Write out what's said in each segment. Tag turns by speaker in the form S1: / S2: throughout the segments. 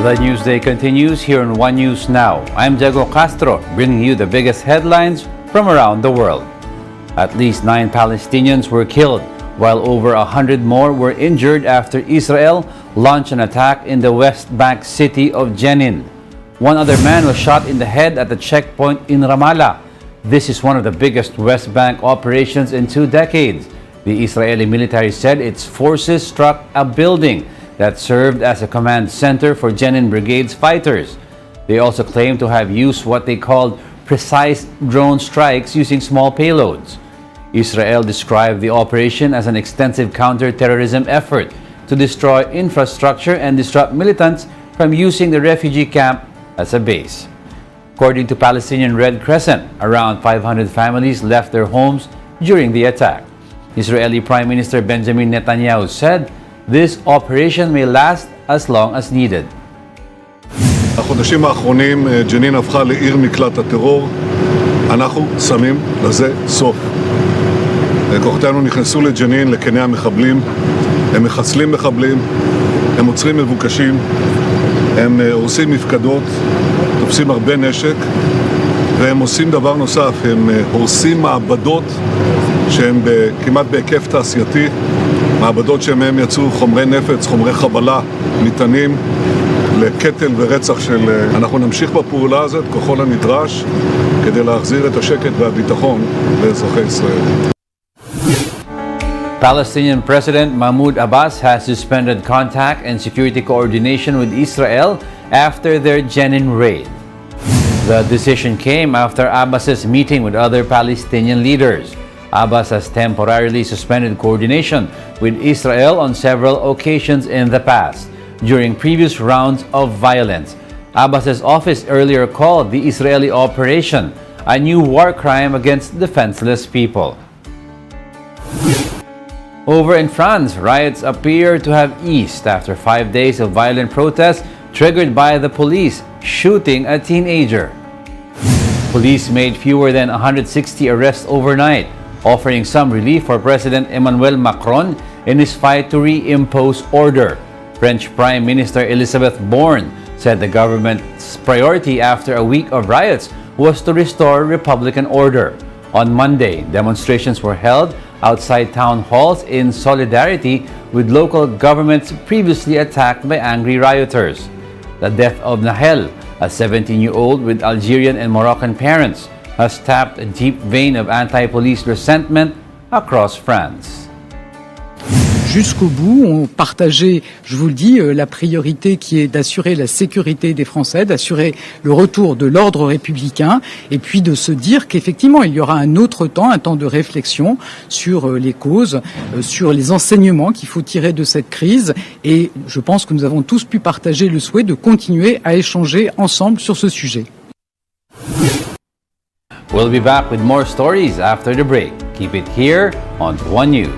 S1: The Newsday continues here on One News Now. I'm Diego Castro, bringing you the biggest headlines from around the world. At least 9 Palestinians were killed, while over 100 more were injured after Israel launched an attack in the West Bank city of Jenin. One other man was shot in the head at the checkpoint in Ramallah. This is one of the biggest West Bank operations in 2 decades. The Israeli military said its forces struck a building that served as a command center for Jenin Brigade's fighters. They also claimed to have used what they called precise drone strikes using small payloads. Israel described the operation as an extensive counter-terrorism effort to destroy infrastructure and disrupt militants from using the refugee camp as a base. According to Palestinian Red Crescent, around 500 families left their homes during the attack. Israeli Prime Minister Benjamin Netanyahu said this operation may last as long as needed.
S2: החודשים האחרונים ג'נין הפכה לעיר מקלט הטרור. אנחנו שמים לזה סוף. כוחותינו נכנסו לג'נין, לקני המחבלים. הם מחסלים מחבלים, הם עוצרים מבוקשים, הם הורסים מפקדות, תופסים הרבה נשק, והם עושים דבר נוסף, הם הורסים מעבדות שהן כמעט בהיקף תעשייתי, מעבדות שמהם יצאו חומרי נפץ, חומרי חבלה, מטענים לקטל ורצח של... אנחנו נמשיך בפעולה הזאת ככל הנדרש כדי להחזיר את השקט והביטחון לאזרחי ישראל.
S1: Palestinian President Mahmoud Abbas has suspended contact and security coordination with Israel after their Jenin raid. The decision came after Abbas's meeting with other Palestinian leaders. Abbas has temporarily suspended coordination with Israel on several occasions in the past, during previous rounds of violence. Abbas's office earlier called the Israeli operation a new war crime against defenseless people. Over in France, riots appear to have eased after 5 days of violent protests triggered by the police shooting a teenager. Police made fewer than 160 arrests overnight, offering some relief for President Emmanuel Macron in his fight to reimpose order. French Prime Minister Elisabeth Borne said the government's priority after a week of riots was to restore Republican order. On Monday, demonstrations were held outside town halls in solidarity with local governments previously attacked by angry rioters. The death of Nahel, a 17-year-old with Algerian and Moroccan parents, has tapped a deep vein of anti-police resentment across France.
S3: Jusqu'au bout, on partageait, je vous le dis, la priorité qui est d'assurer la sécurité des Français, d'assurer le retour de l'ordre républicain, et puis de se dire qu'effectivement, il y aura un autre temps, un temps de réflexion sur les causes, sur les enseignements qu'il faut tirer de cette crise. Et je pense que nous avons tous pu partager le souhait de continuer à échanger ensemble sur ce sujet.
S1: We'll be back with more stories after the break. Keep it here on One News.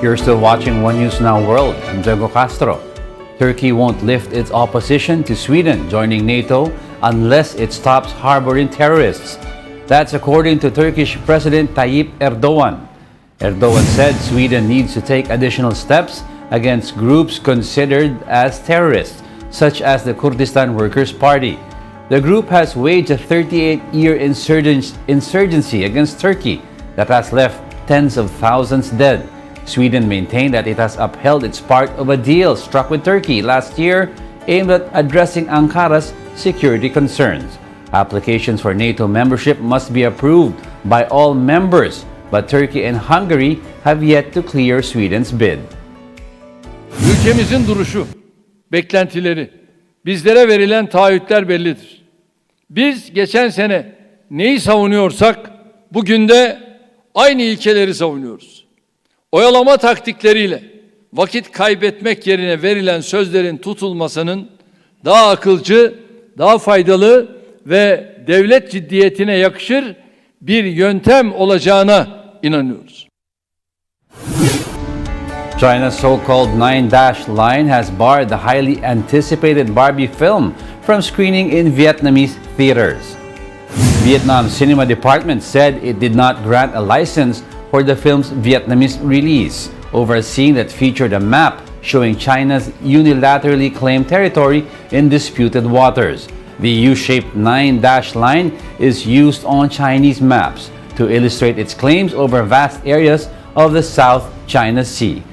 S1: You're still watching One News Now World. I'm Diego Castro. Turkey won't lift its opposition to Sweden joining NATO unless it stops harboring terrorists. That's according to Turkish President Tayyip Erdogan. Erdogan said Sweden needs to take additional steps against groups considered as terrorists, such as the Kurdistan Workers' Party. The group has waged a 38-year insurgency against Turkey that has left tens of thousands dead. Sweden maintained that it has upheld its part of a deal struck with Turkey last year aimed at addressing Ankara's security concerns. Applications for NATO membership must be approved by all members, but Turkey and Hungary have yet to clear Sweden's bid.
S4: Ülkemizin duruşu, beklentileri, bizlere verilen taahhütler bellidir. Biz geçen sene neyi savunuyorsak bugün de aynı ilkeleri savunuyoruz. Oyalama taktikleriyle vakit kaybetmek yerine verilen sözlerin tutulmasının daha akılcı, daha faydalı ve devlet ciddiyetine yakışır bir yöntem olacağına inanıyoruz.
S1: China's so-called Nine Dash Line has barred the highly anticipated Barbie film from screening in Vietnamese theaters. Vietnam's cinema department said it did not grant a license for the film's Vietnamese release over a scene that featured a map showing China's unilaterally claimed territory in disputed waters. The U-shaped Nine Dash Line is used on Chinese maps to illustrate its claims over vast areas of the South China Sea.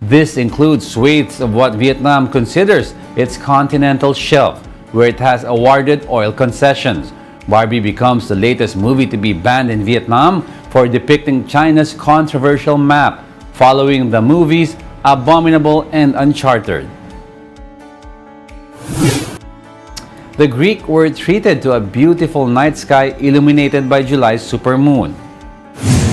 S1: This includes swathes of what Vietnam considers its continental shelf, where it has awarded oil concessions. Barbie becomes the latest movie to be banned in Vietnam for depicting China's controversial map, following the movies Abominable and Uncharted. The Greek were treated to a beautiful night sky illuminated by July's supermoon.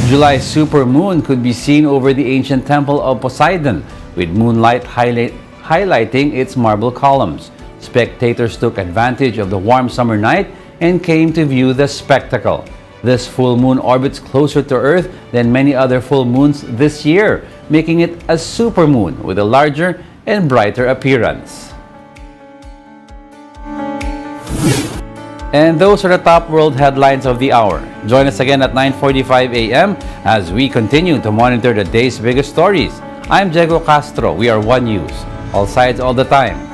S1: July's supermoon could be seen over the ancient temple of Poseidon, with moonlight highlighting its marble columns. Spectators took advantage of the warm summer night and came to view the spectacle. This full moon orbits closer to Earth than many other full moons this year, making it a supermoon with a larger and brighter appearance. And those are the top world headlines of the hour. Join us again at 9:45 a.m. as we continue to monitor the day's biggest stories. I'm Diego Castro. We are One News. All sides, all the time.